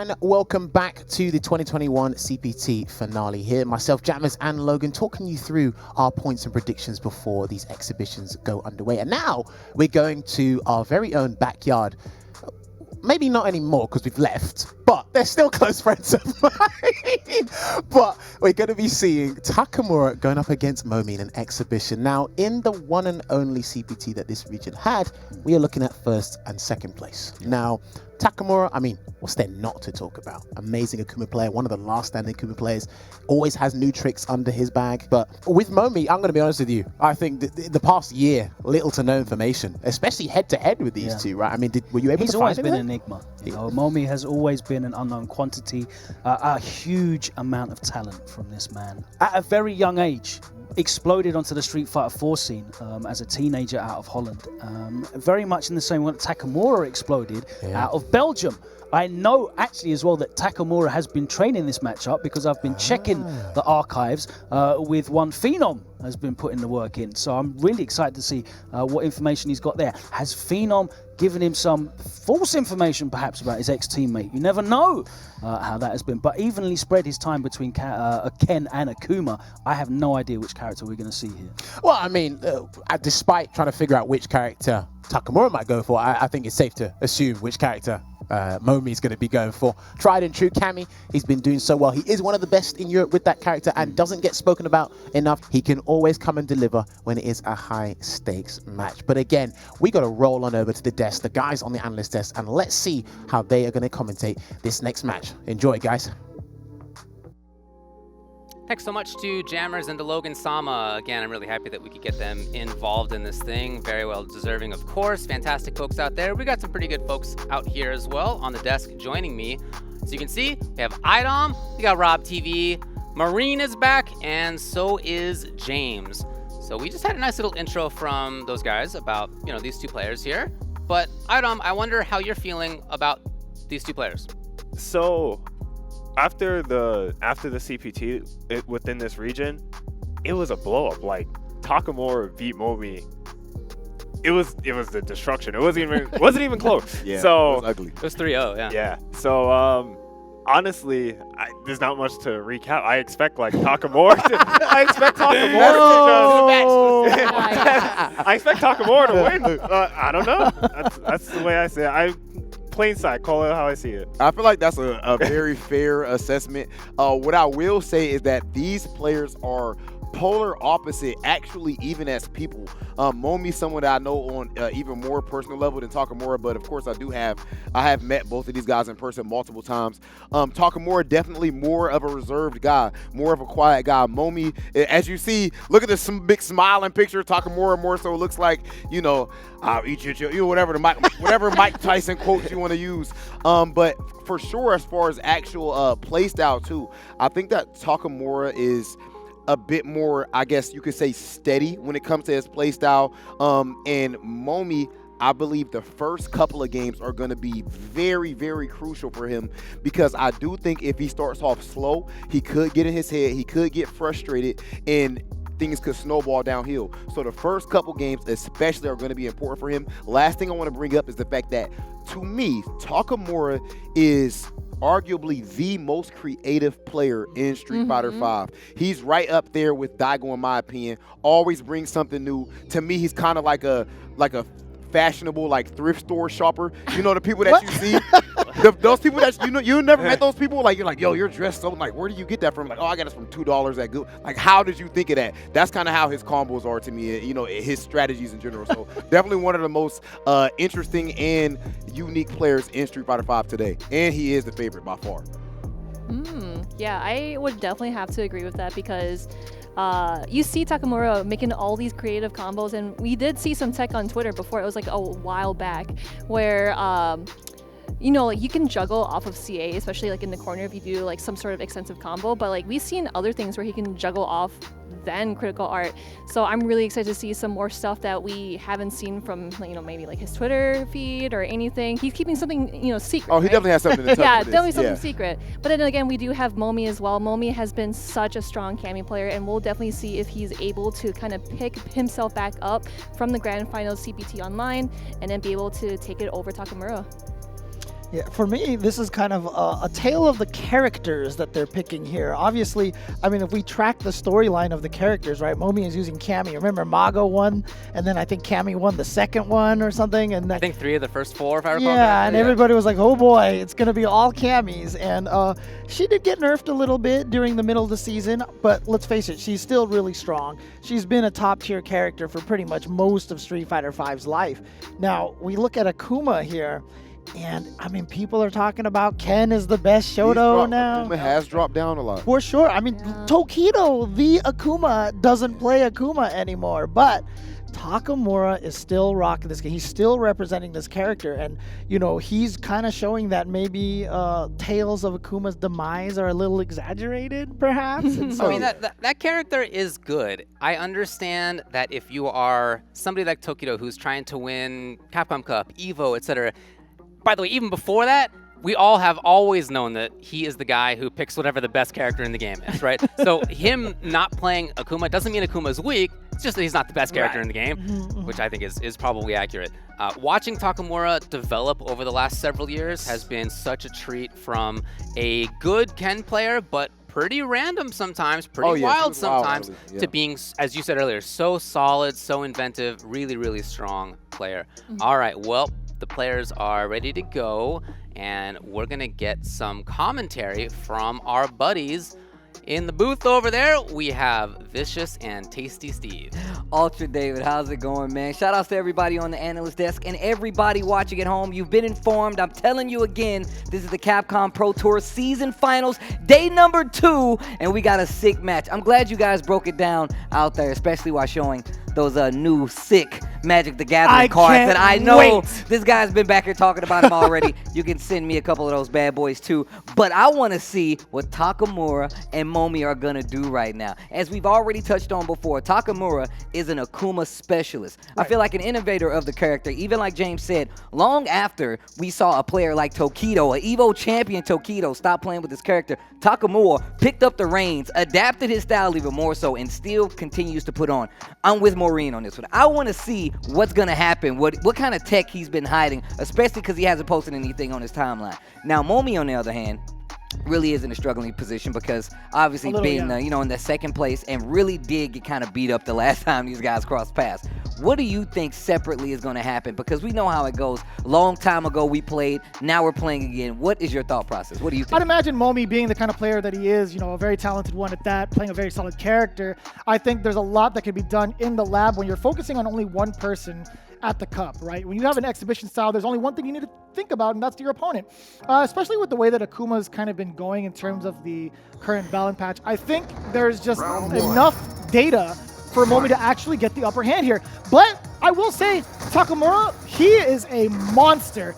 and welcome back to the 2021 CPT finale here. Myself, Jammers, and Logan talking you through our points and predictions before these exhibitions go underway. And now we're going to our very own backyard. Maybe not anymore because we've left, but they're still close friends of mine. But we're going to be seeing Takamura going up against Momi in an exhibition. Now, in the one and only CPT that this region had, we are looking at first and second place. Now, Takamura, I mean, what's there not to talk about? Amazing Akuma player, one of the last standing Akuma players, always has new tricks under his bag. But with Momi, I'm going to be honest with you, I think the past year, little to no information, especially head-to-head with these two, right? I mean, were you able to find He's always been an enigma. You know, Momi has always been an unknown quantity, a huge amount of talent from this man. At a very young age, exploded onto the Street Fighter 4 scene as a teenager out of Holland. Very much in the same way that Takamura exploded out of Belgium. I know actually as well that Takamura has been training this matchup because I've been checking the archives with one Phenom has been putting the work in. So I'm really excited to see what information he's got there. Has Phenom given him some false information perhaps about his ex-teammate? You never know how that has been. But evenly spread his time between Ken and Akuma. I have no idea which character we're going to see here. Well, I mean, despite trying to figure out which character Takamura might go for, I think it's safe to assume which character Momi is going to be going for. Tried and true Cammy, he's been doing so well. He is one of the best in Europe with that character and doesn't get spoken about enough. He can always come and deliver when it is a high stakes match. But again, we got to roll on over to the desk, the guys on the analyst desk, and let's see how they are going to commentate this next match. Enjoy, guys. Thanks so much to Jammers and to Logan Sama. Again, I'm really happy that we could get them involved in this thing. Very well deserving, of course. Fantastic folks out there. We got some pretty good folks out here as well on the desk joining me. So you can see, we have Idom, we got Rob TV, Marine is back, and so is James. So we just had a nice little intro from those guys about, you know, these two players here. But Idom, I wonder how you're feeling about these two players. So after the CPT within this region, it was a blow up. Like Takamura beat Momi. It was the destruction. It wasn't even close. Yeah, so it was ugly. It was 3-0, yeah. Yeah. So honestly, there's not much to recap. I expect like Takamura. I expect Takamura to win. I don't know. That's the way I say it. Plain sight, call it how I see it. I feel like that's a very fair assessment. What I will say is that these players are polar opposite, actually, even as people. Momi, someone that I know on even more personal level than Takamura, but of course I have met both of these guys in person multiple times. Takamura, definitely more of a reserved guy, more of a quiet guy. Momi, as you see, look at this big smiling picture. Takamura more so looks like, you know, I'll eat you, whatever Mike Tyson quotes you want to use. But for sure, as far as actual play style too, I think that Takamura is a bit more, I guess you could say, steady when it comes to his play style. And Momi, I believe the first couple of games are going to be very, very crucial for him, because I do think if he starts off slow, he could get in his head, he could get frustrated, and things could snowball downhill. So the first couple games especially are going to be important for him. Last thing I want to bring up is the fact that, to me, Takamura is arguably the most creative player in Street Fighter 5. He's right up there with Daigo in my opinion. Always brings something new. To me, he's kind of like a fashionable, like, thrift store shopper. You know, the people that you see, those people that you never met those people. Like, you're like, yo, you're dressed so, like, where do you get that from? Like, oh, I got it from $2 at Good. Like, how did you think of that? That's kind of how his combos are to me. You know, his strategies in general. So definitely one of the most interesting and unique players in Street Fighter 5 today, and he is the favorite by far. Yeah, I would definitely have to agree with that, because you see Takamura making all these creative combos, and we did see some tech on Twitter before. It was like a while back where you know, like, you can juggle off of CA, especially like in the corner if you do like some sort of extensive combo, but like we've seen other things where he can juggle off then critical art. So I'm really excited to see some more stuff that we haven't seen from, you know, maybe like his Twitter feed or anything. He's keeping something, you know, secret. Oh, he definitely has something to tell. Yeah, definitely something secret. But then again, we do have Momi as well. Momi has been such a strong Cammy player, and we'll definitely see if he's able to kind of pick himself back up from the Grand Finals CPT Online and then be able to take it over Takamura. Yeah, for me, this is kind of a tale of the characters that they're picking here. Obviously, I mean, if we track the storyline of the characters, right? Momi is using Cammy. Remember, Mago won, and then I think Cammy won the second one or something. And I think 3 of the first 4, if I recall. Yeah, and everybody was like, oh boy, it's going to be all Cammys. And she did get nerfed a little bit during the middle of the season, but let's face it, she's still really strong. She's been a top-tier character for pretty much most of Street Fighter V's life. Now, we look at Akuma here, and I mean, people are talking about Ken is the best Shoto now. Akuma has dropped down a lot. For sure. I mean, Tokido, the Akuma, doesn't play Akuma anymore, but Takamura is still rocking this game. He's still representing this character, and you know, he's kind of showing that maybe tales of Akuma's demise are a little exaggerated, perhaps. And so, I mean, that character is good. I understand that if you are somebody like Tokido who's trying to win Capcom Cup, Evo, etc. By the way, even before that, we all have always known that he is the guy who picks whatever the best character in the game is, right? So him not playing Akuma doesn't mean Akuma's weak. It's just that he's not the best character in the game, which I think is probably accurate. Watching Takamura develop over the last several years has been such a treat, from a good Ken player, but pretty random sometimes, pretty wild sometimes, to being, as you said earlier, so solid, so inventive, really, really strong player. All right, well, the players are ready to go, and we're gonna get some commentary from our buddies in the booth over there. We have Vicious and Tasty Steve. Ultra David, how's it going, man? Shout outs to everybody on the analyst desk and everybody watching at home. You've been informed. I'm telling you again, this is the Capcom Pro Tour season finals, day number 2, and we got a sick match. I'm glad you guys broke it down out there, especially while showing those new sick Magic the Gathering cards that I know this guy's been back here talking about them already. You can send me a couple of those bad boys too. But I want to see what Takamura and Momi are going to do right now. As we've already touched on before, Takamura is an Akuma specialist. I feel like an innovator of the character, even like James said, long after we saw a player like Tokido, an Evo champion Tokido, stop playing with this character, Takamura picked up the reins, adapted his style even more so, and still continues to put on. I'm with Maureen on this one. I want to see what's going to happen, what kind of tech he's been hiding, especially because he hasn't posted anything on his timeline. Now, Momi, on the other hand, really is in a struggling position because obviously being in the second place, and really did get kind of beat up the last time these guys crossed paths. What do you think separately is going to happen? Because we know how it goes. Long time ago we played, now we're playing again. What is your thought process? What do you think? I'd imagine Momi, being the kind of player that he is, you know, a very talented one at that, playing a very solid character. I think there's a lot that can be done in the lab when you're focusing on only one person at the cup, right? When you have an exhibition style, there's only one thing you need to think about, and that's your opponent. Especially with the way that Akuma's kind of been going in terms of the current balance patch. I think there's just enough data for Momi to actually get the upper hand here. But I will say, Takamura, he is a monster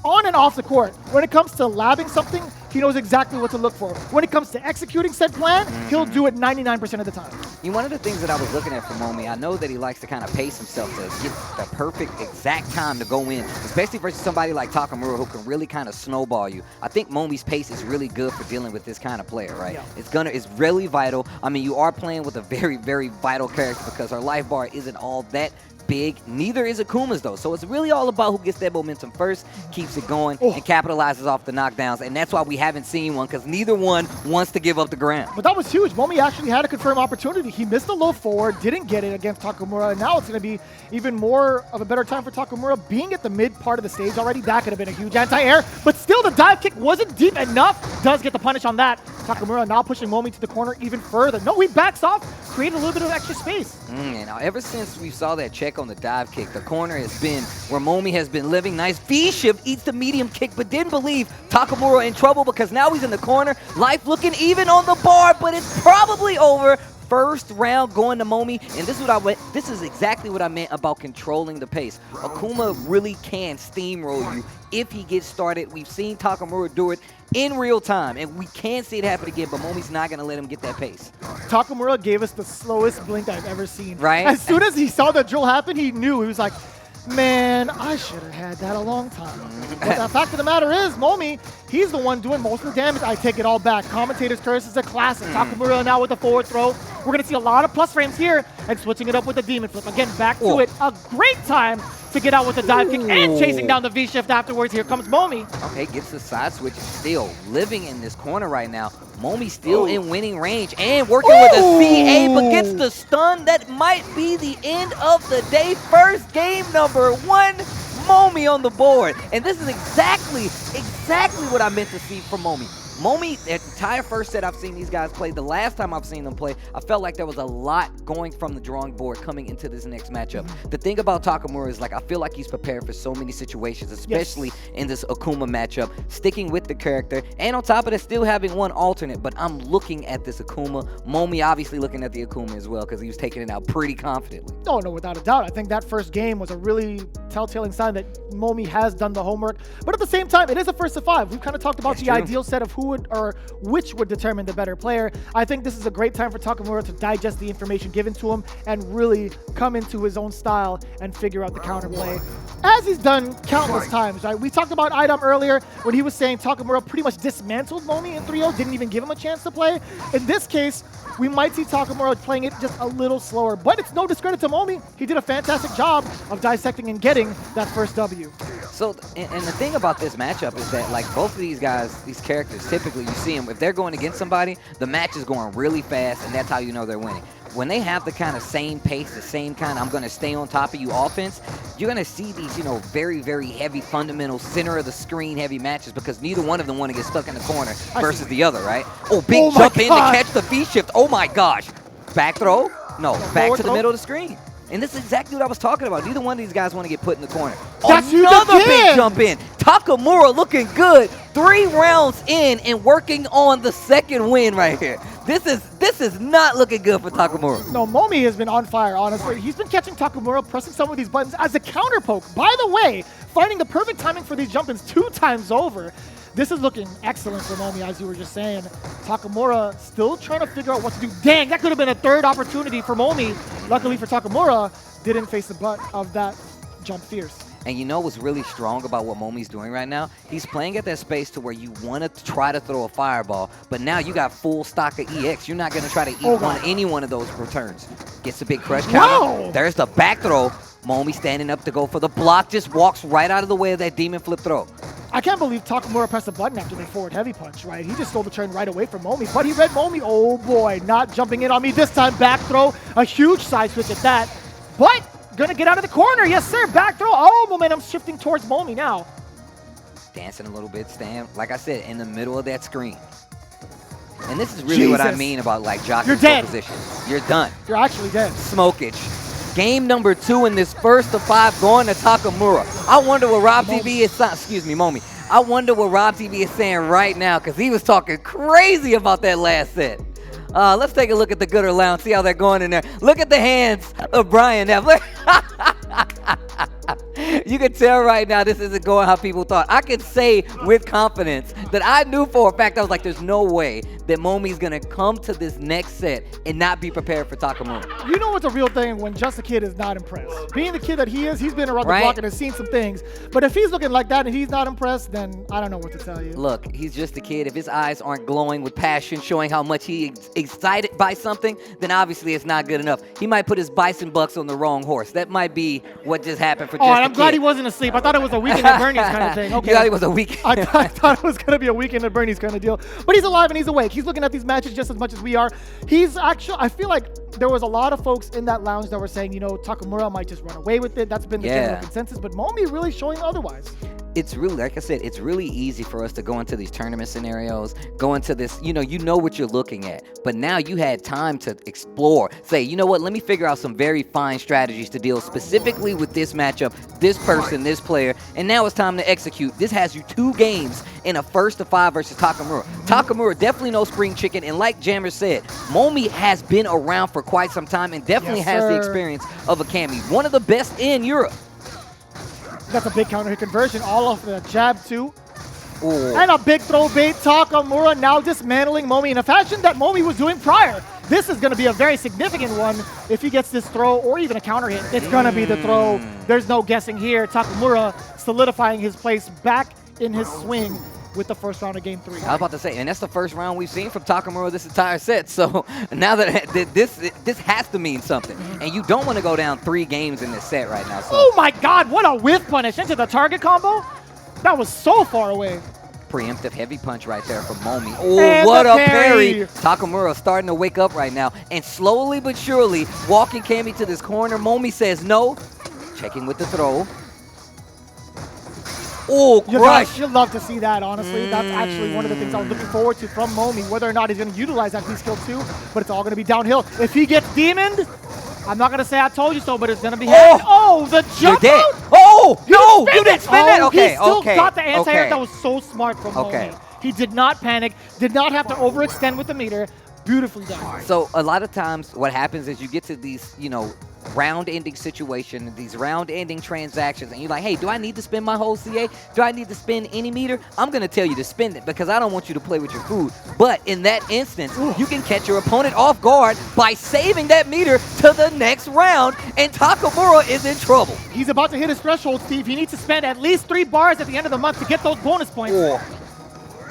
on and off the court. When it comes to labbing something, he knows exactly what to look for. When it comes to executing said plan, he'll do it 99% of the time. One of the things that I was looking at for Momi, I know that he likes to kind of pace himself to get the perfect exact time to go in, especially versus somebody like Takamura who can really kind of snowball you. I think Momi's pace is really good for dealing with this kind of player, right? Yeah. It's really vital. I mean, you are playing with a very, very vital character because her life bar isn't all that big. Neither is Akuma's though. So it's really all about who gets that momentum first, keeps it going, and capitalizes off the knockdowns. And that's why we haven't seen one, because neither one wants to give up the ground. But that was huge. Momi actually had a confirmed opportunity. He missed the low forward, didn't get it against Takamura, and now it's going to be even more of a better time for Takamura. Being at the mid part of the stage already, that could have been a huge anti-air, but still the dive kick wasn't deep enough. Does get the punish on that. Takamura now pushing Momi to the corner even further. No, he backs off, creating a little bit of extra space. Now, ever since we saw that check on the dive kick, the corner has been where Momi has been living. Nice V-shift, eats the medium kick, but didn't believe Takamura in trouble because now he's in the corner. Life looking even on the bar, but it's probably over. First round going to Momi, and this is exactly what I meant about controlling the pace. Akuma really can steamroll you if he gets started. We've seen Takamura do it in real time, and we can see it happen again, but Momi's not going to let him get that pace. Takamura gave us the slowest blink I've ever seen. Right? As soon as he saw the drill happen, he knew. He was like, man, I should have had that a long time ago. But the fact of the matter is, Momi, he's the one doing most of the damage. I take it all back. Commentator's curse is a classic. Takamura now with the forward throw. We're going to see a lot of plus frames here and switching it up with the Demon Flip. Again, back to it. A great time to get out with the dive kick and chasing down the V-shift afterwards. Here comes Momi. Okay, gets the side switch. Still living in this corner right now. Momi still in winning range and working with a CA, but gets the stun. That might be the end of the day. First game number 1. Momi on the board. And this is exactly what I meant to see from Momi. Momi, the entire first set I've seen these guys play, the last time I've seen them play, I felt like there was a lot going from the drawing board coming into this next matchup. The thing about Takamura is, like, I feel like he's prepared for so many situations, especially in this Akuma matchup, sticking with the character, and on top of that, still having one alternate. But I'm looking at this Akuma. Momi obviously looking at the Akuma as well, because he was taking it out pretty confidently. Oh, no, without a doubt. I think that first game was a really telltale sign that Momi has done the homework. But at the same time, it is a first of 5. We've kind of talked about the ideal set of who would, or which would determine the better player. I think this is a great time for Takamura to digest the information given to him and really come into his own style and figure out the counterplay, as he's done countless times, right? We talked about Idom earlier when he was saying Takamura pretty much dismantled Momi in 3-0, didn't even give him a chance to play. In this case, we might see Takamura playing it just a little slower, but it's no discredit to Momi. He did a fantastic job of dissecting and getting that first W. So, and the thing about this matchup is that, like, both of these guys, these characters, typically you see them, if they're going against somebody, the match is going really fast, and that's how you know they're winning. When they have the kind of same pace, the same kind of I'm going to stay on top of you offense, you're going to see these, you know, very, very heavy, fundamental, center of the screen heavy matches, because neither one of them want to get stuck in the corner versus the other, right? Oh, big jump in to catch the V-shift. Oh my gosh. Back throw? No, back to the middle of the screen. And this is exactly what I was talking about. Neither one of these guys want to get put in the corner. Another big jump in. Takamura looking good. 3 rounds in and working on the second win right here. This is not looking good for Takamura. No, Momi has been on fire, honestly. He's been catching Takamura, pressing some of these buttons as a counter poke. By the way, finding the perfect timing for these jump-ins 2 times over. This is looking excellent for Momi, as you were just saying. Takamura still trying to figure out what to do. Dang, that could have been a 3rd opportunity for Momi. Luckily for Takamura, didn't face the butt of that jump fierce. And you know what's really strong about what Momi's doing right now? He's playing at that space to where you want to try to throw a fireball, but now you got full stock of EX. You're not going to try to eat any one of those returns. Gets a big crush counter. There's the back throw. Momi standing up to go for the block, just walks right out of the way of that demon flip throw. I can't believe Takamura pressed the button after the forward heavy punch, right? He just stole the turn right away from Momi, but he read Momi. Oh boy, not jumping in on me this time. Back throw, a huge side switch at that, but gonna get out of the corner. Yes, sir, back throw. Oh, momentum shifting towards Momi now. Dancing a little bit, staying, like I said, in the middle of that screen. And this is really what I mean about, like, jockey position. You're done. You're actually dead. Smokage. Game number 2 in this first of 5 going to Takamura. I wonder what Rob TV is saying. Excuse me, Momi. I wonder what Rob TV is saying right now, because he was talking crazy about that last set. Let's take a look at the Gooder Lounge, see how they're going in there. Look at the hands of Brian now. You can tell right now this isn't going how people thought. I can say with confidence that I knew for a fact, I was like, there's no way that Momi's going to come to this next set and not be prepared for Takamura. You know what's a real thing when just a kid is not impressed. Being the kid that he is, he's been around the block and has seen some things. But if he's looking like that and he's not impressed, then I don't know what to tell you. Look, he's just a kid. If his eyes aren't glowing with passion, showing how much he's excited by something, then obviously it's not good enough. He might put his bison bucks on the wrong horse. That might be what just happened for just a kid. I'm glad he wasn't asleep. I thought it was a weekend at Bernie's kind of thing. Okay. You thought it was a weekend. I thought it was going to be a weekend at Bernie's kind of deal. But he's alive and he's awake. He's looking at these matches just as much as we are. He's actually, I feel like there was a lot of folks in that lounge that were saying, you know, Takamura might just run away with it. That's been the general consensus. But Momi really showing otherwise. It's really, like I said, it's really easy for us to go into these tournament scenarios, go into this, you know what you're looking at. But now you had time to explore, say, you know what, let me figure out some very fine strategies to deal specifically with this matchup, this person, this player, and now it's time to execute. This has you 2 games in a first of 5 versus Takamura. Takamura definitely no spring chicken, and like Jammer said, Momi has been around for quite some time and definitely has the experience of a Cammy. One of the best in Europe. That's a big counter hit conversion, all off the jab too. Ooh. And a big throw bait. Takamura now dismantling Momi in a fashion that Momi was doing prior. This is going to be a very significant one if he gets this throw or even a counter hit. It's going to be the throw. There's no guessing here. Takamura solidifying his place back in his swing. with the first round of Game 3. I was about to say, and that's the first round we've seen from Takamura this entire set. So now that this has to mean something. And you don't want to go down 3 games in this set right now. So. Oh my God, what a whiff punish into the target combo. That was so far away. Preemptive heavy punch right there from Momi. Oh, And what the a parry. parry. Takamura starting to wake up right now. And slowly but surely walking Cammy to this corner. Momi says no. Checking with the throw. Oh, crush. You'd love to see that, honestly. That's actually one of the things I was looking forward to from Momi, whether or not he's going to utilize that V-skill too, but it's all going to be downhill. If he gets demoned, I'm not going to say I told you so, but it's going to be the jump You're dead. out! Oh, no, you didn't spin that. He Okay, still okay. got the anti-air. Okay. That was so smart from Okay. Momi. He did not panic, did not have to overextend with the meter. Beautifully done. So a lot of times what happens is you get to these, round-ending situations, these round-ending transactions, and you're like, hey, do I need to spend my whole CA? Do I need to spend any meter? I'm going to tell you to spend it because I don't want you to play with your food. But in that instance, you can catch your opponent off guard by saving that meter to the next round, and Takamura is in trouble. He's about to hit his threshold, Steve. He needs to spend at least 3 bars at the end of the month to get those bonus points.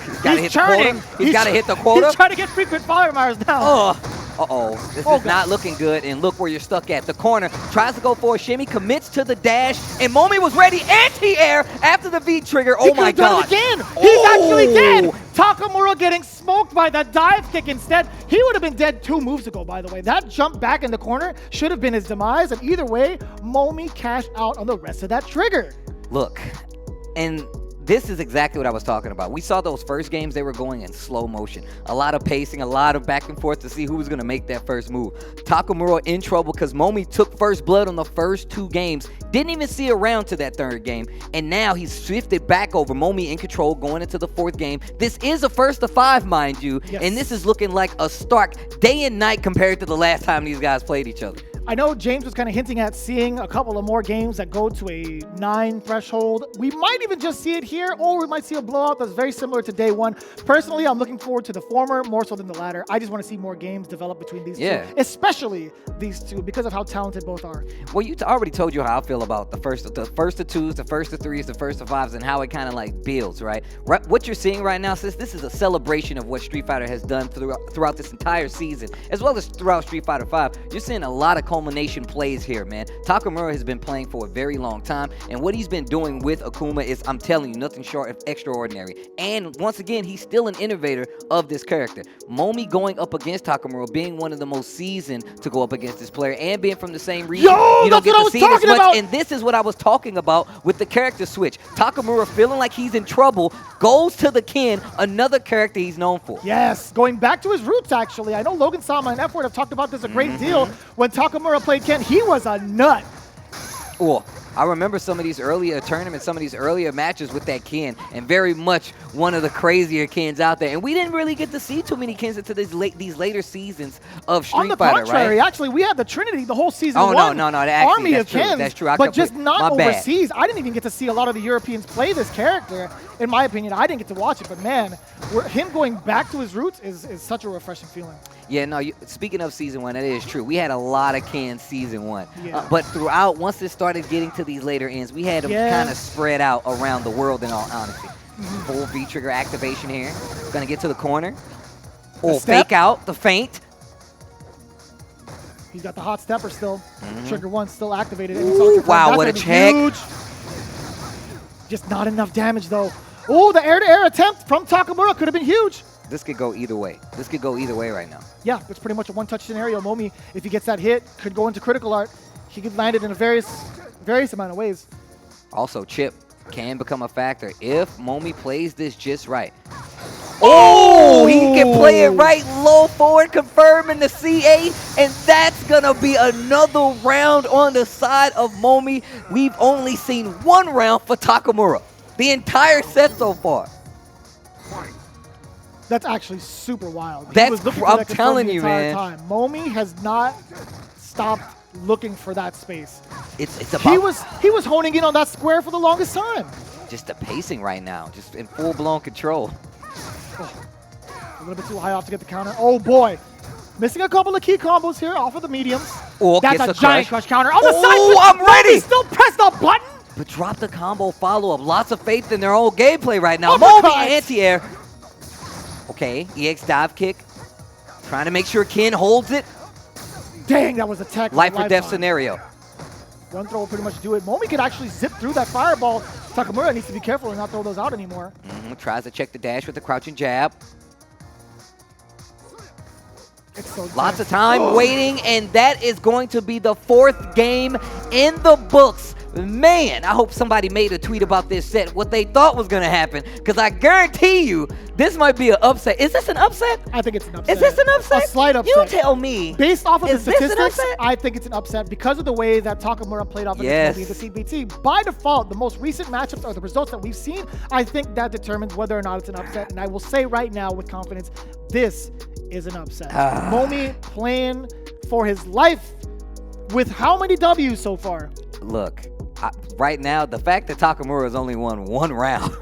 He's got to hit churning. the quota. He's got to hit the quota. He's trying to get frequent fire mires now. Uh-oh. This is not looking good, and look where you're stuck at. The corner tries to go for a shimmy, commits to the dash, and Momi was ready. Anti-air after the V-trigger. Oh, my God. He could've done it again. He's actually dead. Takamura getting smoked by the dive kick instead. He would have been dead 2 moves ago, by the way. That jump back in the corner should have been his demise, and either way, Momi cashed out on the rest of that trigger. Look, and this is exactly what I was talking about. We saw those first games, they were going in slow motion. A lot of pacing, a lot of back and forth to see who was going to make that first move. Takamura in trouble because Momi took first blood on the first 2 games. Didn't even see a round to that 3rd game. And now he's shifted back over. Momi in control going into the 4th game. This is a first of 5, mind you. Yes. And this is looking like a stark day and night compared to the last time these guys played each other. I know James was kind of hinting at seeing a couple of more games that go to a 9 threshold. We might even just see it here, or we might see a blowout that's very similar to day 1. Personally, I'm looking forward to the former more so than the latter. I just want to see more games develop between these two, especially these two, because of how talented both are. Well, you already told you how I feel about the first of 2s, the first of 3s, the first of 5s, and how it kind of like builds, right? What you're seeing right now, sis, this is a celebration of what Street Fighter has done throughout this entire season, as well as throughout Street Fighter 5. You're seeing a lot of culmination plays here, man. Takamura has been playing for a very long time, and what he's been doing with Akuma is, I'm telling you, nothing short of extraordinary. And once again, he's still an innovator of this character. Momi going up against Takamura, being one of the most seasoned to go up against this player, and being from the same region, you don't get to see this much. And this is what I was talking about with the character switch. Takamura feeling like he's in trouble, goes to the Ken, another character he's known for. Yes, going back to his roots, actually. I know Logan Sama and F-Word have talked about this a great deal. When Takamura played Ken, he was a nut. Oh, I remember some of these earlier tournaments, some of these earlier matches with that Ken, and very much one of the crazier Kens out there. And we didn't really get to see too many Kens into these later seasons of Street Fighter, right? On the contrary, actually, we had the Trinity the whole season. Oh, no, Army of Kens. That's true. But just not overseas. I didn't even get to see a lot of the Europeans play this character. In my opinion, I didn't get to watch it. But man, him going back to his roots is such a refreshing feeling. Yeah, no, speaking of Season 1, that is true. We had a lot of Kens Season 1. Yeah. But throughout, once it started getting to these later ends, we had them kind of spread out around the world, in all honesty. Full V-trigger activation here. Going to get to the corner. Oh, fake out, the feint. He's got the hot stepper still. Trigger 1 still activated. Ooh, wow, what a check. Huge. Just not enough damage, though. Oh, the air-to-air attempt from Takamura could have been huge. This could go either way. This could go either way right now. Yeah, it's pretty much a one-touch scenario. Momi, if he gets that hit, could go into critical art. He could land it in a various amount of ways. Also, chip can become a factor if Momi plays this just right. Oh, he can play it right, low forward, confirming the CA, and that's going to be another round on the side of Momi. We've only seen 1 round for Takamura, the entire set so far. That's actually super wild. I'm telling you, man. Momi has not stopped looking for that space. It's about he was honing in on that square for the longest time. Just the pacing right now, just in full-blown control. Oh, a little bit too high off to get the counter. Oh boy, missing a couple of key combos here off of the mediums. Oh, that's a giant crush counter on the side. Oh, I'm ready. Still press the button. but drop the combo follow-up. Lots of faith in their own gameplay right now. Uppercut! Momi anti-air. Okay, EX dive kick. Trying to make sure Ken holds it. Dang, that was a tech. Life or death on. scenario. One throw will pretty much do it. Momi could actually zip through that fireball. Takamura needs to be careful and not throw those out anymore. Tries to check the dash with the crouching jab. It's so Lots tense. of time waiting, and that is going to be the 4th game in the books. Man, I hope somebody made a tweet about this set, what they thought was going to happen, because I guarantee you this might be an upset. Is this an upset? I think it's an upset. Is this an upset? A slight upset. You tell me. Based off of the Is this an statistics, upset? I think it's an upset because of the way that Takamura played off of Yes. the CPT. By default, the most recent matchups are the results that we've seen. I think that determines whether or not it's an upset. And I will say right now with confidence, this is an upset. Momi playing for his life with how many W's so far? Look, right now, the fact that Takamura has only won 1 round.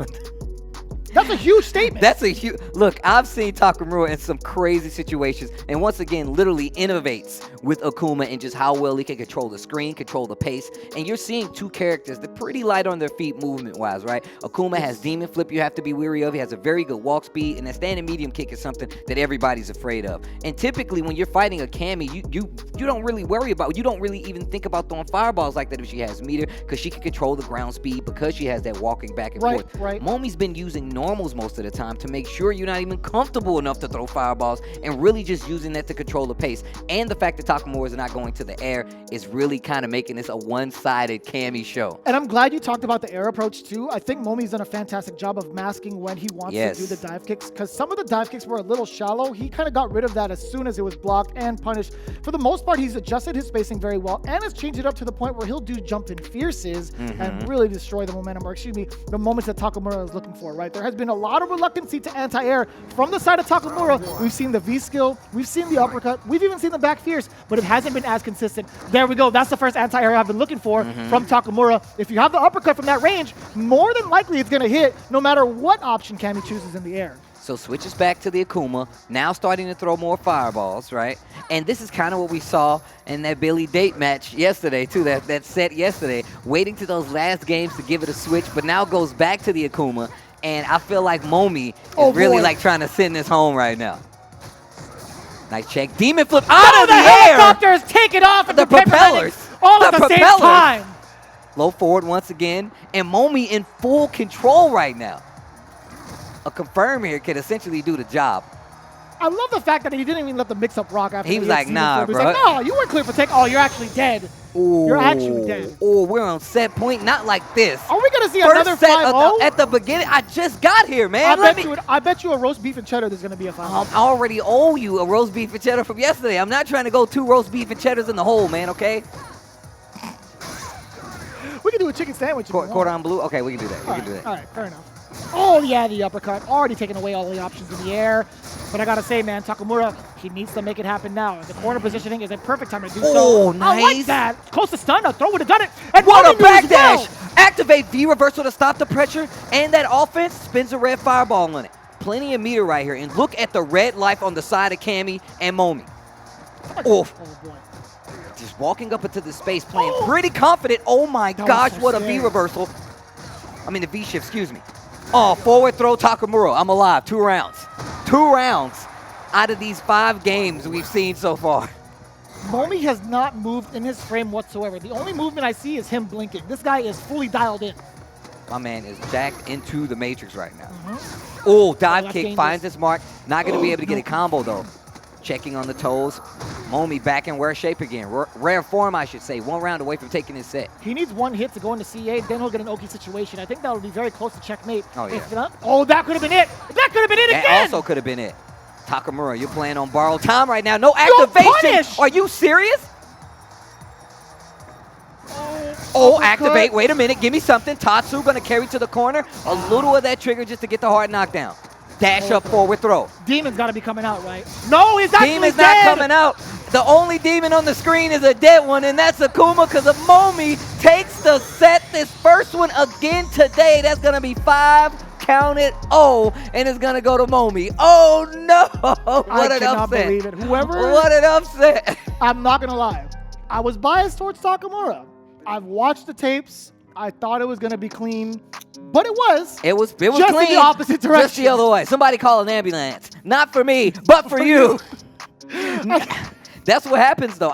That's a huge statement. That's a huge look. I've seen Takamura in some crazy situations, and once again, literally innovates with Akuma and just how well he can control the screen, control the pace. And you're seeing 2 characters that are pretty light on their feet movement-wise, right? Akuma has Demon Flip you have to be weary of. He has a very good walk speed, and that standing medium kick is something that everybody's afraid of. And typically, when you're fighting a Cammy, you don't really worry about. You don't really even think about throwing fireballs like that if she has meter, because she can control the ground speed because she has that walking back and forth. Right. Momi's been using normals most of the time to make sure you're not even comfortable enough to throw fireballs, and really just using that to control the pace. And the fact that Takamura is not going to the air is really kind of making this a one-sided Cammy show. And I'm glad you talked about the air approach too. I think Momi's done a fantastic job of masking when he wants to do the dive kicks, because some of the dive kicks were a little shallow. He kind of got rid of that as soon as it was blocked and punished. For the most part, he's adjusted his spacing very well and has changed it up to the point where he'll do jump in fierces and really destroy the momentum, or excuse me, the moments that Takamura is looking for, right? There has been a lot of reluctancy to anti-air from the side of Takamura. We've seen the V-skill, we've seen the uppercut, we've even seen the back fierce, but it hasn't been as consistent. There we go. That's the first anti-air I've been looking for from Takamura. If you have the uppercut from that range, more than likely it's going to hit no matter what option Cammy chooses in the air. So switches back to the Akuma, now starting to throw more fireballs, right? And this is kind of what we saw in that Billy Date match yesterday, too, that set yesterday, waiting to those last games to give it a switch, but now goes back to the Akuma. And I feel like Momi is really like trying to send this home right now. Nice check. Demon flip out of the air. Helicopters take it off at The propellers. all at the same time. Low forward once again. And Momi in full control right now. A confirm here can essentially do the job. I love the fact that he didn't even let the mix-up rock after He was like, nah, He was bro. like, no, you weren't clear for take. Oh, you're actually dead. Ooh. You're actually dead. Oh, we're on set point. Not like this. Are we going to see First another set 5-0? at the beginning. I just got here, man. I bet you a roast beef and cheddar there's going to be a 5-0. I already owe you a roast beef and cheddar from yesterday. I'm not trying to go 2 roast beef and cheddars in the hole, man, okay? We can do a chicken sandwich if you want. Cordon bleu? Okay, we can do that. We can do that. All right, fair enough. Oh, yeah, the uppercut. Already taking away all the options in the air. But I got to say, man, Takamura, he needs to make it happen now. The corner positioning is a perfect time to do so. Oh, nice. I like that. Close to stun. A throw would have done it. And What Momi a knew as backdash! well. Activate V reversal to stop the pressure, and that offense spins a red fireball on it. Plenty of meter right here, and look at the red life on the side of Cammy and Momi. Oof. Oh, boy. Just walking up into the space, playing pretty confident. Oh my gosh, so what a V scary. reversal. I mean the V shift, excuse me. Oh, forward throw Takamura. I'm alive. 2 rounds. 2 rounds out of these 5 games we've seen so far. Momi has not moved in his frame whatsoever. The only movement I see is him blinking. This guy is fully dialed in. My man is jacked into the matrix right now. Oh, dive that's kick dangerous. finds its mark. Not going to be able to get a combo, though. Checking on the toes. Momi back in rare shape again. Rare form, I should say. 1 round away from taking his set. He needs 1 hit to go into CA, then he'll get an Oki situation. I think that would be very close to checkmate. Oh, yeah. If not, oh, that could have been it. That could have been it That again. also could have been it. Takamura, you're playing on borrowed time right now. No activation. punish! Are you serious? Oh, activate. Wait a minute. Give me something. Tatsu going to carry to the corner. A little of that trigger just to get the hard knockdown. Dash up, forward throw. Demon's got to be coming out, right? No, he's actually Demon's dead. not coming out. The only demon on the screen is a dead one, and that's Akuma, because Momi takes the set. This first one again today. That's going to be 5. Count it. Oh, and it's going to go to Momi. Oh, no. What I an cannot upset. believe it. Whoever. What an upset. I'm not going to lie. I was biased towards Takamura. I've watched the tapes. I thought it was going to be clean, but it was. It was just clean. in the opposite direction. Just the other way. Somebody call an ambulance. Not for me, but for you. That's what happens, though.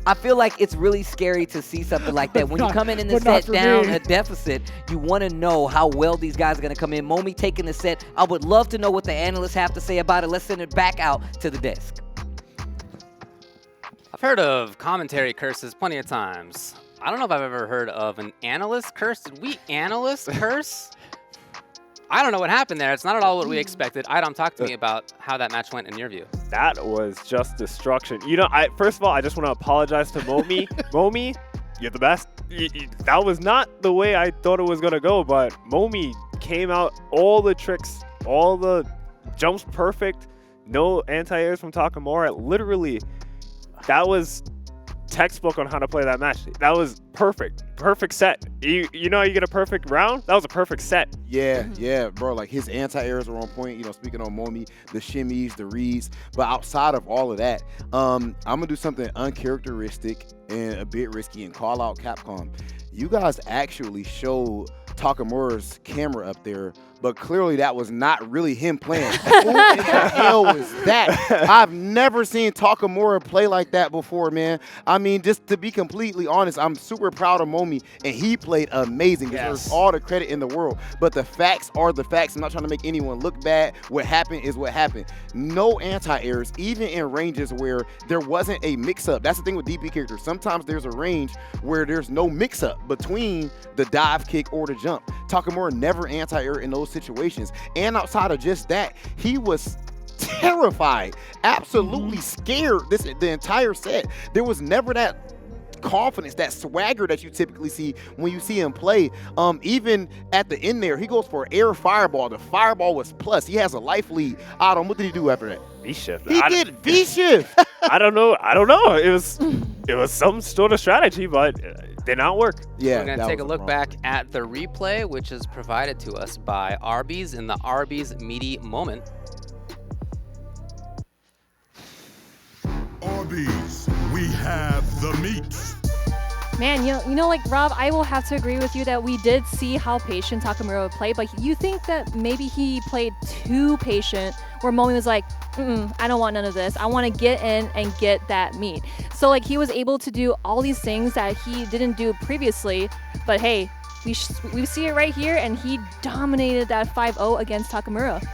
I feel like it's really scary to see something like that. When you come in the set down a deficit, you want to know how well these guys are going to come in. Momi taking the set. I would love to know what the analysts have to say about it. Let's send it back out to the desk. I've heard of commentary curses plenty of times. I don't know if I've ever heard of an analyst curse. Did we analyst curse? I don't know what happened there. It's not at all what we expected. Idom, talk to me about how that match went in your view. That was just destruction. You know, first of all, I just want to apologize to Momi. Momi, you're the best. That was not the way I thought it was going to go, but Momi came out, all the tricks, all the jumps perfect, no anti-airs from Takamura. Literally, that was textbook on how to play that match. That was perfect. Perfect set. You know how you get a perfect round? That was a perfect set. Yeah, bro. Like his anti-airs were on point. You know, speaking on Momi, the shimmies, the reads. But outside of all of that, I'm gonna do something uncharacteristic and a bit risky and call out Capcom. You guys actually showed Takamura's camera up there, but clearly that was not really him playing. Who in the hell was that? I've never seen Takamura play like that before, man. I mean, just to be completely honest, I'm super proud of Momi, and he played amazing. Deserves all the credit in the world. But the facts are the facts. I'm not trying to make anyone look bad. What happened is what happened. No anti-airs, even in ranges where there wasn't a mix-up. That's the thing with DP characters. Sometimes there's a range where there's no mix-up between the dive kick or the jump. Takamura never anti-air in those situations. And outside of just that, he was terrified, absolutely scared the entire set. There was never that confidence, that swagger that you typically see when you see him play. Even at the end there, he goes for air fireball. The fireball was plus. He has a life lead. Adam, what did he do after that? V-shift. He did V-shift. I don't know. It was some sort of strategy, but did not work. Yeah, we're going to take a look back at the replay, which is provided to us by Arby's in the Arby's Meaty Moment. Arby's, we have the meat. Man, you know, like Rob, I will have to agree with you that we did see how patient Takamura would play, but you think that maybe he played too patient, where Momi was like, I don't want none of this. I want to get in and get that meat. So like he was able to do all these things that he didn't do previously, but hey, we see it right here, and he dominated that 5-0 against Takamura.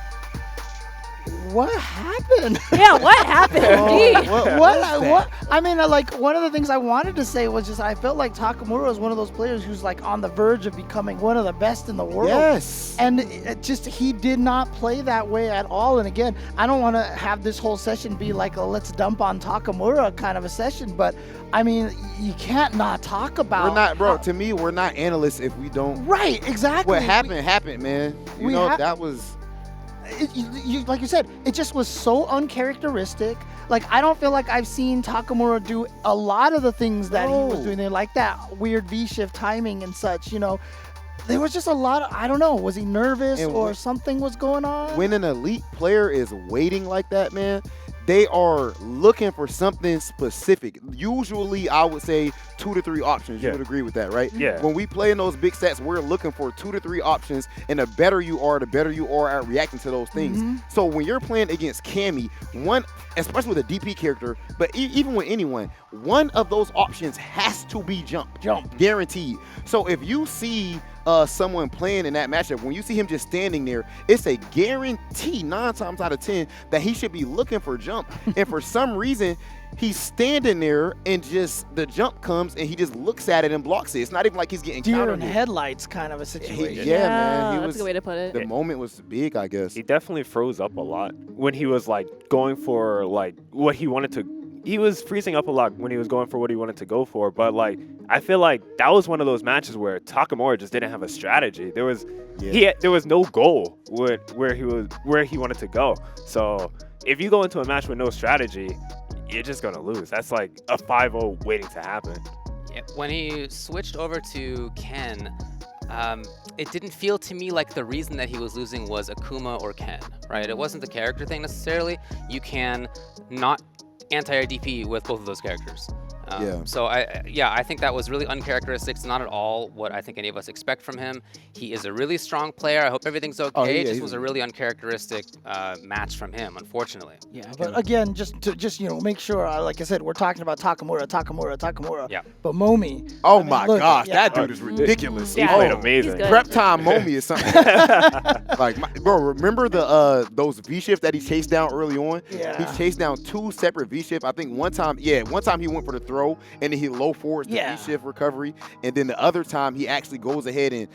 What happened? Yeah, what happened? Indeed. What? I mean, like, one of the things I wanted to say was just I felt like Takamura is one of those players who's like on the verge of becoming one of the best in the world. Yes. And he did not play that way at all. And again, I don't want to have this whole session be like a let's dump on Takamura kind of a session, but I mean, you can't not talk about. We're not, bro. To me, we're not analysts if we don't. Right. Exactly. What happened, man. You know, that was. Like you said, it just was so uncharacteristic. Like, I don't feel like I've seen Takamura do a lot of the things that he was doing there, like that weird V-shift timing and such, you know. There was just a lot of, I don't know, was he nervous or something was going on? When an elite player is waiting like that, man, they are looking for something specific. Usually, I would say 2 to 3 options. You would agree with that, right? Yeah. When we play in those big sets, we're looking for 2 to 3 options, and the better you are at reacting to those things. So when you're playing against Cammy, especially with a DP character, but even with anyone, one of those options has to be jump, guaranteed. So if you see someone playing in that matchup, when you see him just standing there, it's a guarantee 9 times out of 10 that he should be looking for jump. And for some reason, he's standing there and just the jump comes and he just looks at it and blocks it. It's not even like he's getting deer countered. in headlights kind of a situation. Yeah, man. That's a good way to put it. The moment was big, I guess. He definitely froze up a lot when he was like going for like what he wanted to. He was freezing up a lot when he was going for what he wanted to go for, but like I feel like that was one of those matches where Takamura just didn't have a strategy. There was there was no goal where he wanted to go. So if you go into a match with no strategy, you're just gonna lose. That's like a 5-0 waiting to happen. Yeah, when he switched over to Ken, it didn't feel to me like the reason that he was losing was Akuma or Ken, right? It wasn't the character thing necessarily. You can not anti-air DP with both of those characters. So I think that was really uncharacteristic. It's not at all what I think any of us expect from him. He is a really strong player. I hope everything's okay. It just was a really uncharacteristic match from him, unfortunately. Yeah, but again, just to make sure, like I said, we're talking about Takamura. Yeah. But Momi. Oh my gosh, that dude is ridiculous. He played amazing. Prep time Momi is something. Bro, remember those V-shifts that he chased down early on? Yeah. He chased down 2 separate V-shifts. I think one time he went for the throw and then he low forwards the V-shift recovery, and then the other time he actually goes ahead and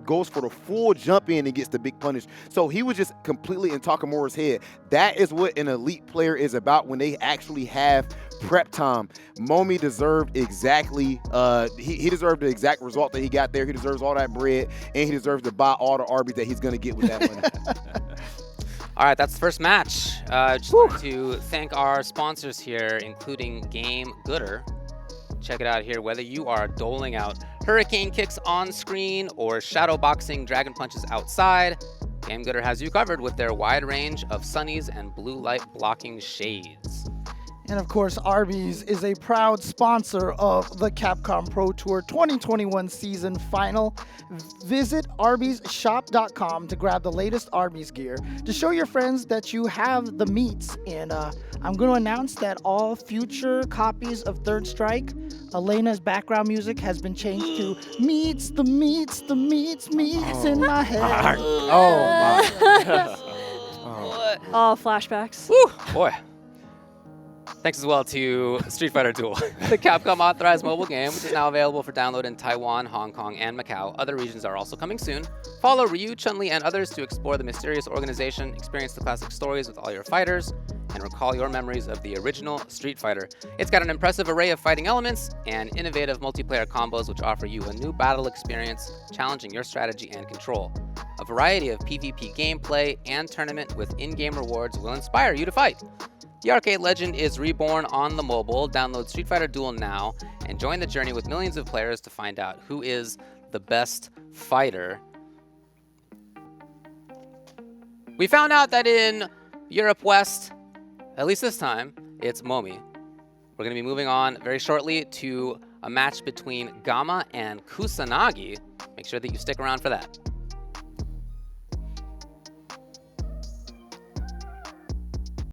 goes for the full jump in and gets the big punish. So he was just completely in Takamura's head. That is what an elite player is about when they actually have prep time. Momi deserved exactly, he deserved the exact result that he got there. He deserves all that bread, and he deserves to buy all the Arby's that he's going to get with that money. All right, that's the first match. Just want to thank our sponsors here, including Game Gooder. Check it out here. Whether you are doling out hurricane kicks on screen or shadow boxing dragon punches outside, Game Gooder has you covered with their wide range of sunnies and blue light blocking shades. And of course, Arby's is a proud sponsor of the Capcom Pro Tour 2021 season final. Visit arbysshop.com to grab the latest Arby's gear to show your friends that you have the meats. And I'm going to announce that all future copies of Third Strike, Elena's background music has been changed to meats, the meats in my head. Oh my. Oh, flashbacks. Woo, boy. Thanks as well to Street Fighter Duel, the Capcom authorized mobile game, which is now available for download in Taiwan, Hong Kong, and Macau. Other regions are also coming soon. Follow Ryu, Chun-Li, and others to explore the mysterious organization, experience the classic stories with all your fighters, and recall your memories of the original Street Fighter. It's got an impressive array of fighting elements and innovative multiplayer combos, which offer you a new battle experience, challenging your strategy and control. A variety of PvP gameplay and tournament with in-game rewards will inspire you to fight. The arcade legend is reborn on the mobile. Download Street Fighter Duel now and join the journey with millions of players to find out who is the best fighter. We found out that in Europe West, at least this time, it's Momi. We're going to be moving on very shortly to a match between Gamma and Kusanagi. Make sure that you stick around for that.